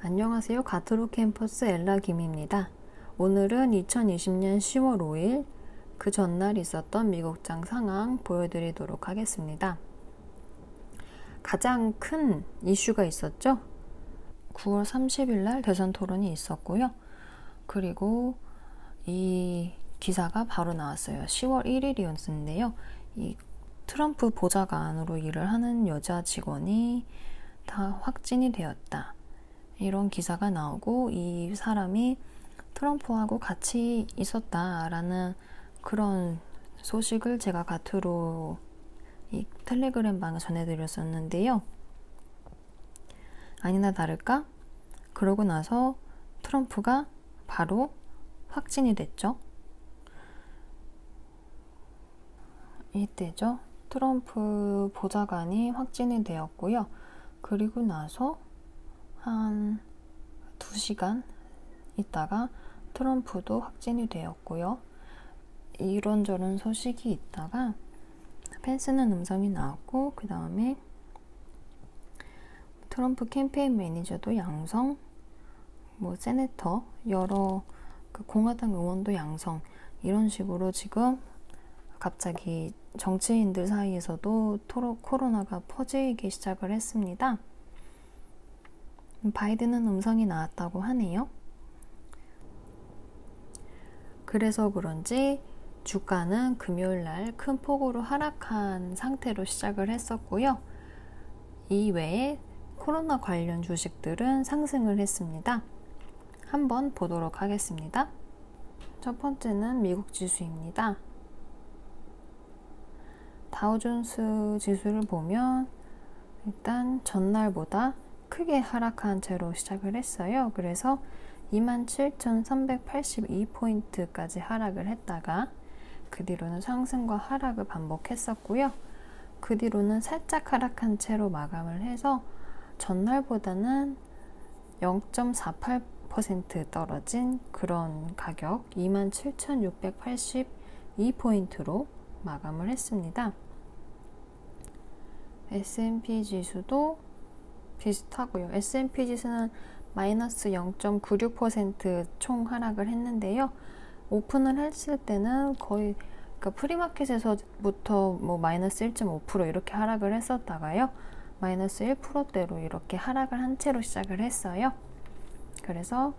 안녕하세요. 가트로 캠퍼스 엘라 김입니다. 오늘은 2020년 10월 5일 그 전날 있었던 미국장 상황 보여드리도록 하겠습니다. 가장 큰 이슈가 있었죠. 9월 30일 날 대선 토론이 있었고요. 그리고 이 기사가 바로 나왔어요. 10월 1일이었는데요. 이 트럼프 보좌관으로 일을 하는 여자 직원이 다 확진이 되었다. 이런 기사가 나오고 이 사람이 트럼프하고 같이 있었다라는 그런 소식을 제가 가트로 이 텔레그램 방에 전해드렸었는데요. 아니나 다를까? 그러고 나서 트럼프가 바로 확진이 됐죠. 이때죠. 트럼프 보좌관이 확진이 되었고요. 그리고 나서 한 2시간 있다가 트럼프도 확진이 되었고요. 이런저런 소식이 있다가 펜스는 음성이 나왔고, 그 다음에 트럼프 캠페인 매니저도 양성, 세네터, 여러 공화당 의원도 양성, 이런 식으로 지금 갑자기 정치인들 사이에서도 코로나가 퍼지기 시작을 했습니다. 바이든은 음성이 나왔다고 하네요. 그래서 그런지 주가는 금요일날 큰 폭으로 하락한 상태로 시작을 했었고요. 이외에 코로나 관련 주식들은 상승을 했습니다. 한번 보도록 하겠습니다. 첫 번째는 미국 지수입니다. 다우존스 지수를 보면 일단 전날보다 크게 하락한 채로 시작을 했어요. 그래서 27,382포인트까지 하락을 했다가 그 뒤로는 상승과 하락을 반복했었고요. 그 뒤로는 살짝 하락한 채로 마감을 해서 전날보다는 0.48% 떨어진 그런 가격 27,682포인트로 마감을 했습니다. S&P 지수도 비슷하고요. S&P 지수는 마이너스 0.96% 총 하락을 했는데요. 오픈을 했을 때는 거의 프리마켓에서부터 마이너스 1.5% 이렇게 하락을 했었다가요. 마이너스 1%대로 이렇게 하락을 한 채로 시작을 했어요. 그래서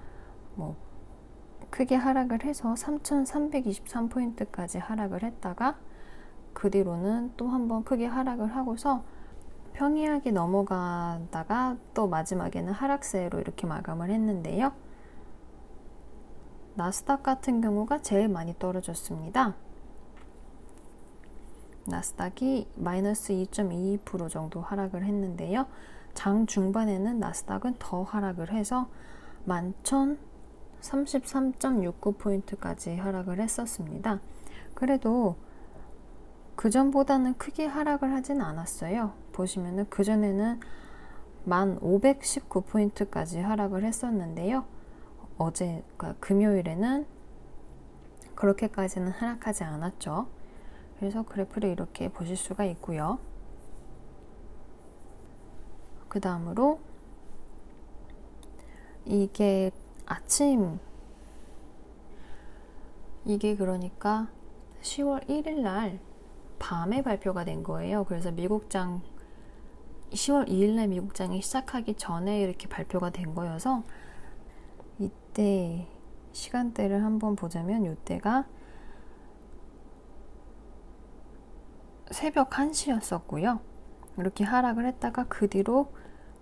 크게 하락을 해서 3,323포인트까지 하락을 했다가 그 뒤로는 또 한번 크게 하락을 하고서 평이하게 넘어가다가 또 마지막에는 하락세로 이렇게 마감을 했는데요. 나스닥 같은 경우가 제일 많이 떨어졌습니다. 나스닥이 마이너스 2.22% 정도 하락을 했는데요. 장 중반에는 나스닥은 더 하락을 해서 11,033.69포인트까지 하락을 했었습니다. 그래도 그전보다는 크게 하락을 하진 않았어요. 보시면은 그전에는 1,519포인트까지 하락을 했었는데요. 어제, 금요일에는 그렇게까지는 하락하지 않았죠. 그래서 그래프를 이렇게 보실 수가 있고요. 그 다음으로 이게 그러니까 10월 1일 날 밤에 발표가 된 거예요. 그래서 10월 2일 날 미국장이 시작하기 전에 이렇게 발표가 된 거여서 이때 시간대를 한번 보자면 이때가 새벽 1시였었고요. 이렇게 하락을 했다가 그 뒤로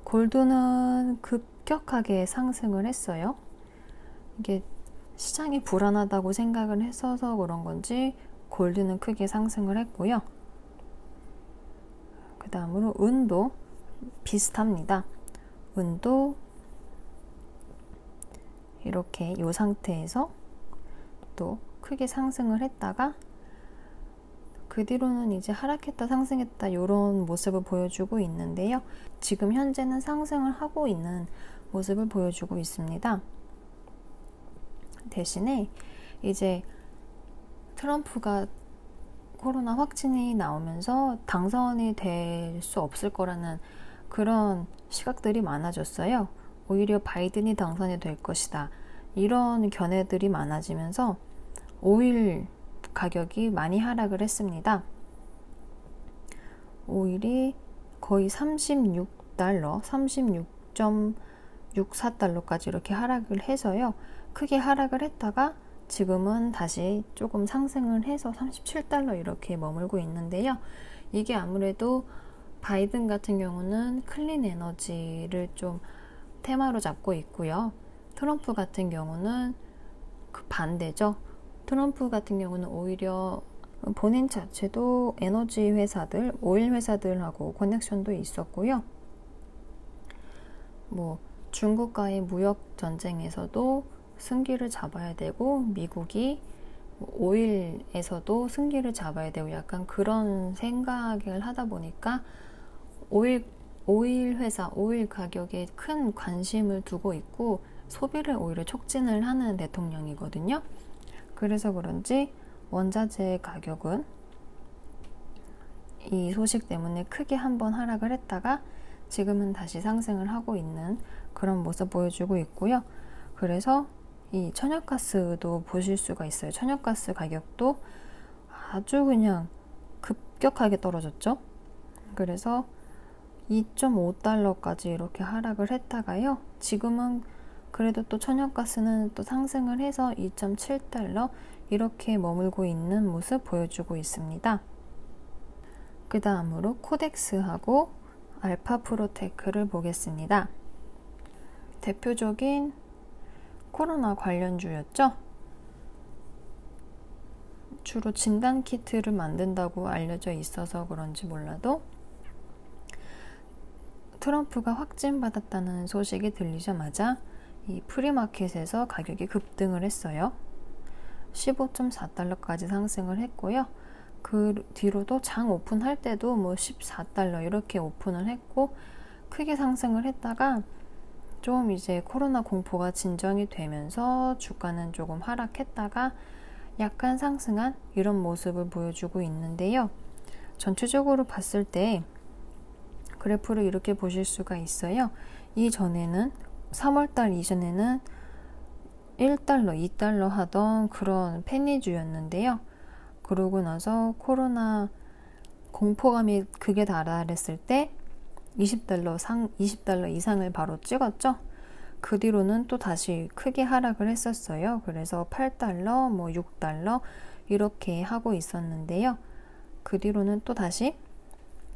골드는 급격하게 상승을 했어요. 이게 시장이 불안하다고 생각을 했어서 그런 건지 골드는 크게 상승을 했고요. 그 다음으로 은도 비슷합니다. 은도 이렇게 이 상태에서 또 크게 상승을 했다가 그 뒤로는 이제 하락했다 상승했다 이런 모습을 보여주고 있는데요. 지금 현재는 상승을 하고 있는 모습을 보여주고 있습니다. 대신에 이제 트럼프가 코로나 확진이 나오면서 당선이 될 수 없을 거라는 그런 시각들이 많아졌어요. 오히려 바이든이 당선이 될 것이다. 이런 견해들이 많아지면서 오일 가격이 많이 하락을 했습니다. 오일이 거의 36달러, 36.64달러까지 이렇게 하락을 해서요. 크게 하락을 했다가 지금은 다시 조금 상승을 해서 37달러 이렇게 머물고 있는데요. 이게 아무래도 바이든 같은 경우는 클린 에너지를 좀 테마로 잡고 있고요. 트럼프 같은 경우는 그 반대죠. 트럼프 같은 경우는 오히려 본인 자체도 에너지 회사들, 오일 회사들하고 커넥션도 있었고요. 뭐 중국과의 무역 전쟁에서도 승기를 잡아야 되고 미국이 오일에서도 승기를 잡아야 되고 약간 그런 생각을 하다 보니까 오일 회사, 오일 가격에 큰 관심을 두고 있고 소비를 오히려 촉진을 하는 대통령이거든요. 그래서 그런지 원자재 가격은 이 소식 때문에 크게 한번 하락을 했다가 지금은 다시 상승을 하고 있는 그런 모습 보여주고 있고요. 그래서 이 천연가스도 보실 수가 있어요. 천연가스 가격도 아주 그냥 급격하게 떨어졌죠. 그래서 2.5달러까지 이렇게 하락을 했다가요. 지금은 그래도 또 천연가스는 또 상승을 해서 2.7달러 이렇게 머물고 있는 모습 보여주고 있습니다. 그 다음으로 코덱스하고 알파프로테크를 보겠습니다. 대표적인 코로나 관련주였죠. 주로 진단키트를 만든다고 알려져 있어서 그런지 몰라도 트럼프가 확진받았다는 소식이 들리자마자 이 프리마켓에서 가격이 급등을 했어요. 15.4달러까지 상승을 했고요. 그 뒤로도 장 오픈할 때도 뭐 14달러 이렇게 오픈을 했고 크게 상승을 했다가 좀 이제 코로나 공포가 진정이 되면서 주가는 조금 하락했다가 약간 상승한 이런 모습을 보여주고 있는데요. 전체적으로 봤을 때 그래프를 이렇게 보실 수가 있어요. 이전에는 3월달 이전에는 1달러, 2달러 하던 그런 페니주였는데요. 그러고 나서 코로나 공포감이 극에 달했을 때 20달러 이상을 바로 찍었죠. 그 뒤로는 또 다시 크게 하락을 했었어요. 그래서 8달러, 뭐 6달러 이렇게 하고 있었는데요. 그 뒤로는 또 다시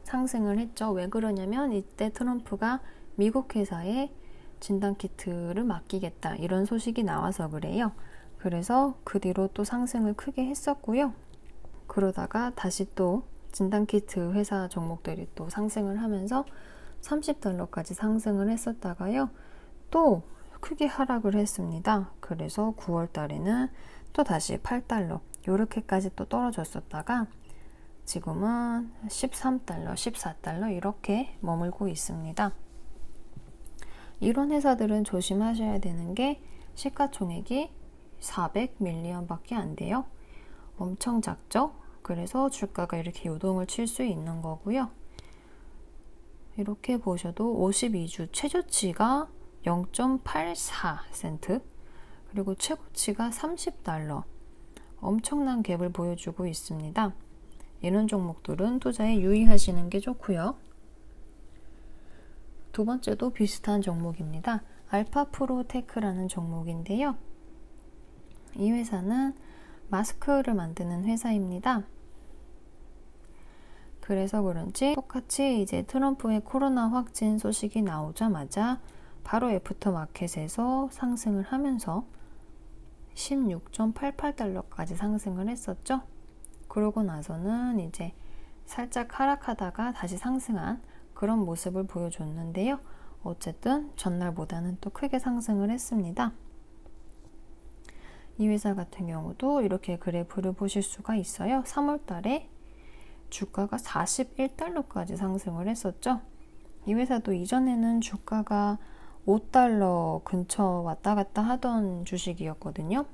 상승을 했죠. 왜 그러냐면 이때 트럼프가 미국 회사에 진단키트를 맡기겠다 이런 소식이 나와서 그래요. 그래서 그 뒤로 또 상승을 크게 했었고요. 그러다가 다시 또 진단키트 회사 종목들이 또 상승을 하면서 30달러까지 상승을 했었다가요. 또 크게 하락을 했습니다. 그래서 9월 달에는 또 다시 8달러 이렇게까지 또 떨어졌었다가 지금은 13달러, 14달러 이렇게 머물고 있습니다. 이런 회사들은 조심하셔야 되는 게 시가총액이 400밀리언 밖에 안 돼요. 엄청 작죠? 그래서 주가가 이렇게 요동을 칠 수 있는 거고요. 이렇게 보셔도 52주 최저치가 0.84센트 그리고 최고치가 30달러 엄청난 갭을 보여주고 있습니다. 이런 종목들은 투자에 유의하시는 게 좋고요. 두 번째도 비슷한 종목입니다. 알파프로테크라는 종목인데요. 이 회사는 마스크를 만드는 회사입니다. 그래서 그런지 똑같이 이제 트럼프의 코로나 확진 소식이 나오자마자 바로 애프터마켓에서 상승을 하면서 16.88달러까지 상승을 했었죠. 그러고 나서는 이제 살짝 하락하다가 다시 상승한 그런 모습을 보여줬는데요. 어쨌든 전날보다는 또 크게 상승을 했습니다. 이 회사 같은 경우도 이렇게 그래프를 보실 수가 있어요. 3월 달에 주가가 41달러까지 상승을 했었죠. 이 회사도 이전에는 주가가 5달러 근처 왔다 갔다 하던 주식이었거든요.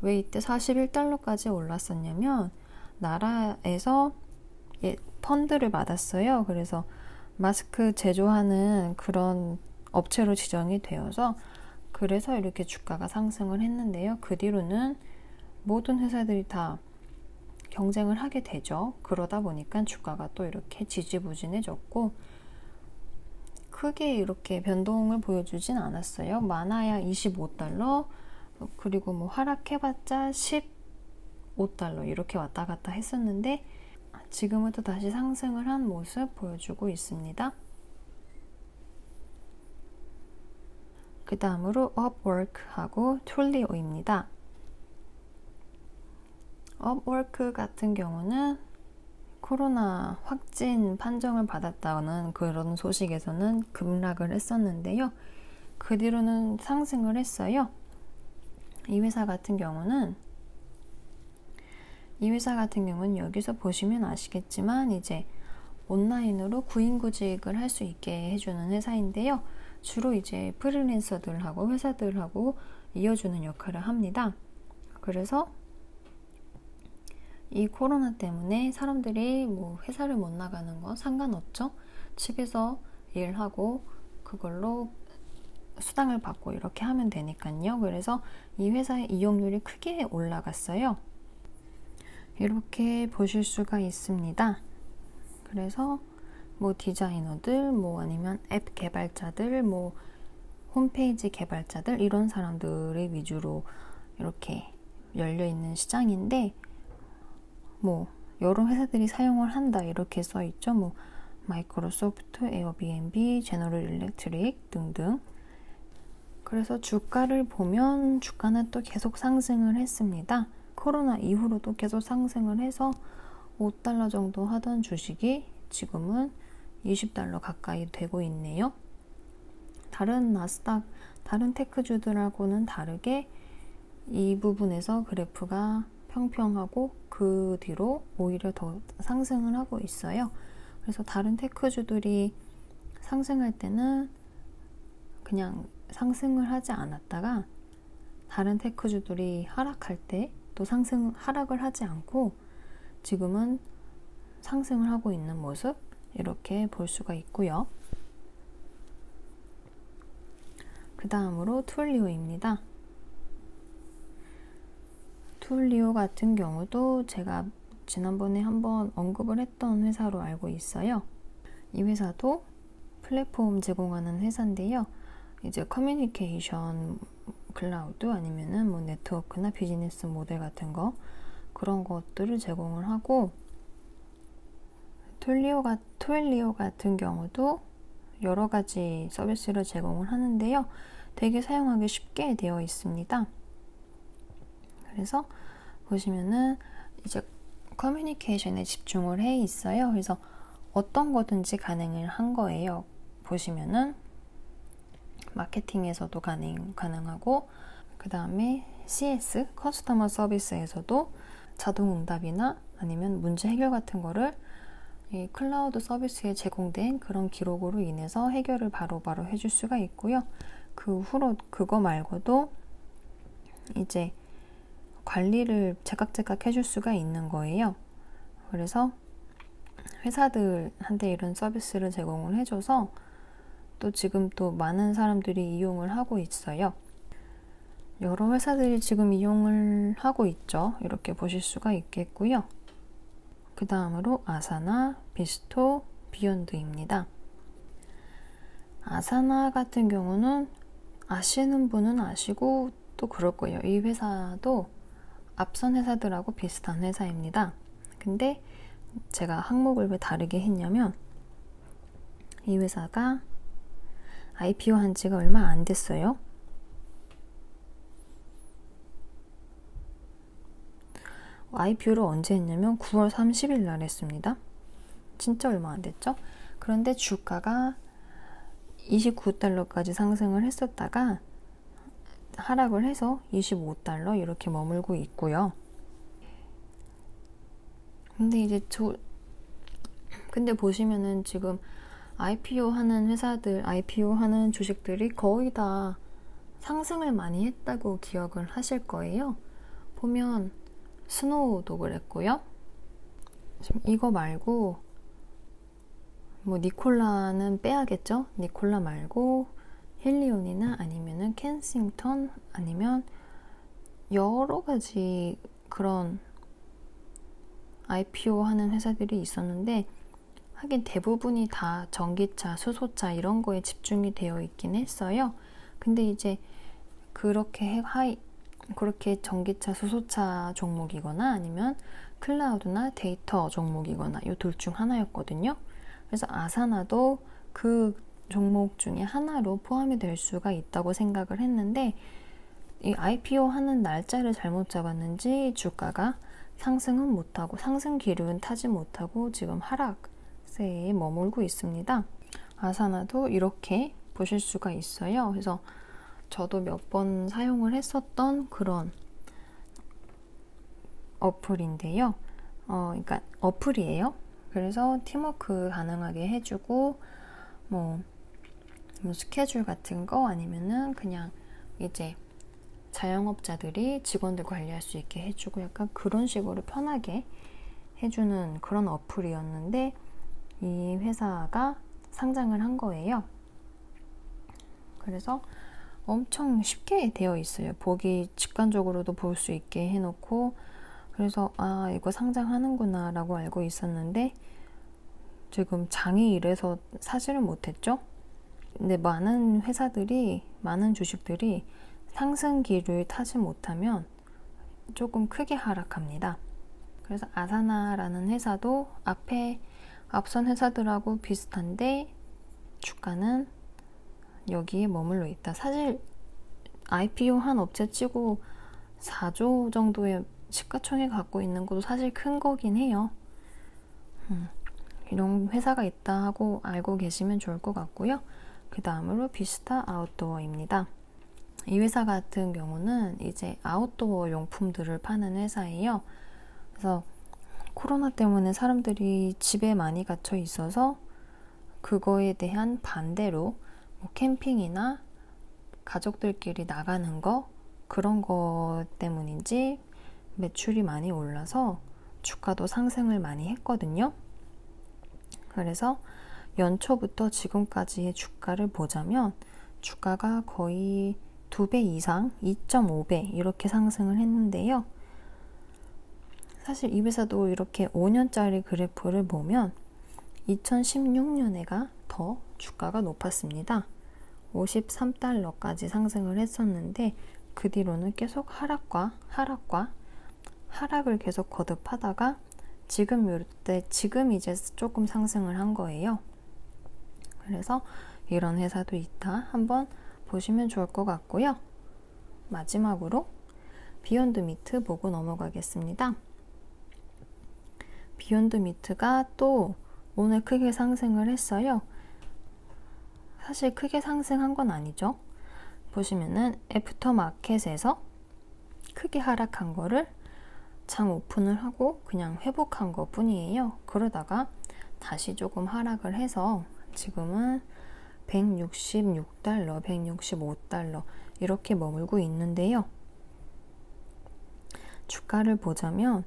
왜 이때 41달러까지 올랐었냐면 나라에서 펀드를 받았어요. 그래서 마스크 제조하는 그런 업체로 지정이 되어서 그래서 이렇게 주가가 상승을 했는데요. 그 뒤로는 모든 회사들이 다 경쟁을 하게 되죠. 그러다 보니까 주가가 또 이렇게 지지부진해졌고 크게 이렇게 변동을 보여주진 않았어요. 많아야 25달러 그리고 뭐 하락해봤자 15달러 이렇게 왔다 갔다 했었는데 지금은 또 다시 상승을 한 모습 보여주고 있습니다. 그 다음으로 업워크하고 툴리오입니다. 업워크 같은 경우는 코로나 확진 판정을 받았다는 그런 소식에서는 급락을 했었는데요. 그 뒤로는 상승을 했어요. 이 회사 같은 경우는 여기서 보시면 아시겠지만 이제 온라인으로 구인구직을 할 수 있게 해주는 회사인데요. 주로 이제 프리랜서들하고 회사들하고 이어주는 역할을 합니다. 그래서 이 코로나 때문에 사람들이 뭐 회사를 못 나가는 거 상관없죠. 집에서 일하고 그걸로 수당을 받고 이렇게 하면 되니까요. 그래서 이 회사의 이용률이 크게 올라갔어요. 이렇게 보실 수가 있습니다. 그래서 뭐 디자이너들, 뭐 아니면 앱 개발자들, 뭐 홈페이지 개발자들 이런 사람들이 위주로 이렇게 열려있는 시장인데 뭐 여러 회사들이 사용을 한다 이렇게 써 있죠. 뭐 마이크로소프트, 에어비앤비, 제너럴 일렉트릭 등등. 그래서 주가를 보면 주가는 또 계속 상승을 했습니다. 코로나 이후로도 계속 상승을 해서 5달러 정도 하던 주식이 지금은 20달러 가까이 되고 있네요. 다른 나스닥, 다른 테크주들하고는 다르게 이 부분에서 그래프가 평평하고 그 뒤로 오히려 더 상승을 하고 있어요. 그래서 다른 테크주들이 상승할 때는 그냥 상승을 하지 않았다가 다른 테크주들이 하락할 때 또 하락을 하지 않고 지금은 상승을 하고 있는 모습 이렇게 볼 수가 있고요. 그 다음으로 툴리오입니다. 툴리오 같은 경우도 제가 지난번에 한번 언급을 했던 회사로 알고 있어요. 이 회사도 플랫폼 제공하는 회사인데요. 이제 커뮤니케이션 클라우드 아니면은 뭐 네트워크나 비즈니스 모델 같은 거 그런 것들을 제공을 하고 툴리오 같은 경우도 여러 가지 서비스를 제공을 하는데요. 되게 사용하기 쉽게 되어 있습니다. 그래서 보시면은 이제 커뮤니케이션에 집중을 해 있어요. 그래서 어떤 거든지 가능을 한 거예요. 보시면은 마케팅에서도 가능하고 그 다음에 CS, 커스터머 서비스에서도 자동 응답이나 아니면 문제 해결 같은 거를 이 클라우드 서비스에 제공된 그런 기록으로 인해서 해결을 바로바로 해줄 수가 있고요. 그 후로 그거 말고도 이제 관리를 제각제각 해줄 수가 있는 거예요. 그래서 회사들한테 이런 서비스를 제공을 해줘서 또 지금 또 많은 사람들이 이용을 하고 있어요. 여러 회사들이 지금 이용을 하고 있죠. 이렇게 보실 수가 있겠고요. 그 다음으로 아사나, 비스토, 비욘드입니다. 아사나 같은 경우는 아시는 분은 아시고 또 그럴 거예요. 이 회사도 앞선 회사들하고 비슷한 회사입니다. 근데 제가 항목을 왜 다르게 했냐면 이 회사가 IPO 한 지가 얼마 안 됐어요. IPO를 언제 했냐면 9월 30일 날 했습니다. 진짜 얼마 안 됐죠? 그런데 주가가 29달러까지 상승을 했었다가 하락을 해서 25달러 이렇게 머물고 있고요. 근데 보시면은 지금 IPO 하는 회사들, IPO 하는 주식들이 거의 다 상승을 많이 했다고 기억을 하실 거예요. 보면 스노우도 그랬고요. 지금 이거 말고 뭐 니콜라는 빼야겠죠? 니콜라 말고 힐리온이나 아니면은 켄싱턴 아니면 여러 가지 그런 IPO 하는 회사들이 있었는데 하긴 대부분이 다 전기차, 수소차 이런 거에 집중이 되어 있긴 했어요. 근데 이제 그렇게 전기차, 수소차 종목이거나 아니면 클라우드나 데이터 종목이거나 이 둘 중 하나였거든요. 그래서 아사나도 그 종목 중에 하나로 포함이 될 수가 있다고 생각을 했는데 이 IPO 하는 날짜를 잘못 잡았는지 주가가 상승은 못하고 상승 기류는 타지 못하고 지금 하락세에 머물고 있습니다. 아사나도 이렇게 보실 수가 있어요. 그래서 저도 몇 번 사용을 했었던 그런 어플인데요. 그러니까 어플이에요. 그래서 팀워크 가능하게 해주고 뭐 스케줄 같은 거 아니면은 그냥 이제 자영업자들이 직원들 관리할 수 있게 해주고 약간 그런 식으로 편하게 해주는 그런 어플이었는데 이 회사가 상장을 한 거예요. 그래서 엄청 쉽게 되어 있어요. 보기 직관적으로도 볼 수 있게 해놓고 그래서 아 이거 상장하는구나 라고 알고 있었는데 지금 장이 이래서 사지를 못했죠. 근데 많은 주식들이 상승기를 타지 못하면 조금 크게 하락합니다. 그래서 아사나라는 회사도 앞선 회사들하고 비슷한데 주가는 여기에 머물러 있다. 사실 IPO 한 업체 치고 4조 정도의 시가총액 갖고 있는 것도 사실 큰 거긴 해요. 이런 회사가 있다 하고 알고 계시면 좋을 것 같고요. 그 다음으로 비스타 아웃도어입니다. 이 회사 같은 경우는 이제 아웃도어 용품들을 파는 회사예요. 그래서 코로나 때문에 사람들이 집에 많이 갇혀 있어서 그거에 대한 반대로 뭐 캠핑이나 가족들끼리 나가는 거 그런 거 때문인지 매출이 많이 올라서 주가도 상승을 많이 했거든요. 그래서 연초부터 지금까지의 주가를 보자면 주가가 거의 2배 이상, 2.5배 이렇게 상승을 했는데요. 사실 이 회사도 이렇게 5년짜리 그래프를 보면 2016년에가 더 주가가 높았습니다. 53달러까지 상승을 했었는데 그 뒤로는 계속 하락을 계속 거듭하다가 지금 이제 조금 상승을 한 거예요. 그래서 이런 회사도 있다. 한번 보시면 좋을 것 같고요. 마지막으로 비욘드 미트 보고 넘어가겠습니다. 비욘드 미트가 또 오늘 크게 상승을 했어요. 사실 크게 상승한 건 아니죠. 보시면은 애프터마켓에서 크게 하락한 거를 장 오픈을 하고 그냥 회복한 것 뿐이에요. 그러다가 다시 조금 하락을 해서 지금은 166달러, 165달러 이렇게 머물고 있는데요. 주가를 보자면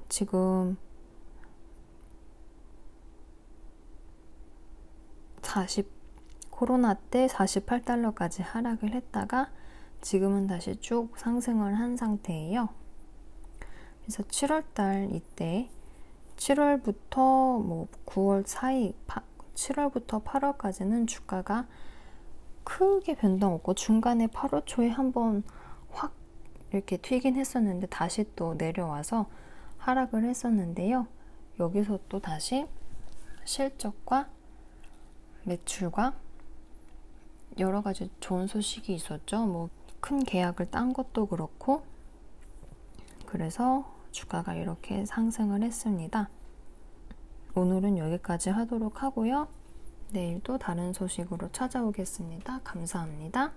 지금 코로나 때 48달러까지 하락을 했다가 지금은 다시 쭉 상승을 한 상태예요. 그래서 7월달 이때 7월부터 뭐 9월 사이 7월부터 8월까지는 주가가 크게 변동 없고 중간에 8월 초에 한번 확 이렇게 튀긴 했었는데 다시 또 내려와서 하락을 했었는데요. 여기서 또 다시 실적과 매출과 여러 가지 좋은 소식이 있었죠. 뭐 큰 계약을 딴 것도 그렇고 그래서 주가가 이렇게 상승을 했습니다. 오늘은 여기까지 하도록 하고요. 내일도 다른 소식으로 찾아오겠습니다. 감사합니다.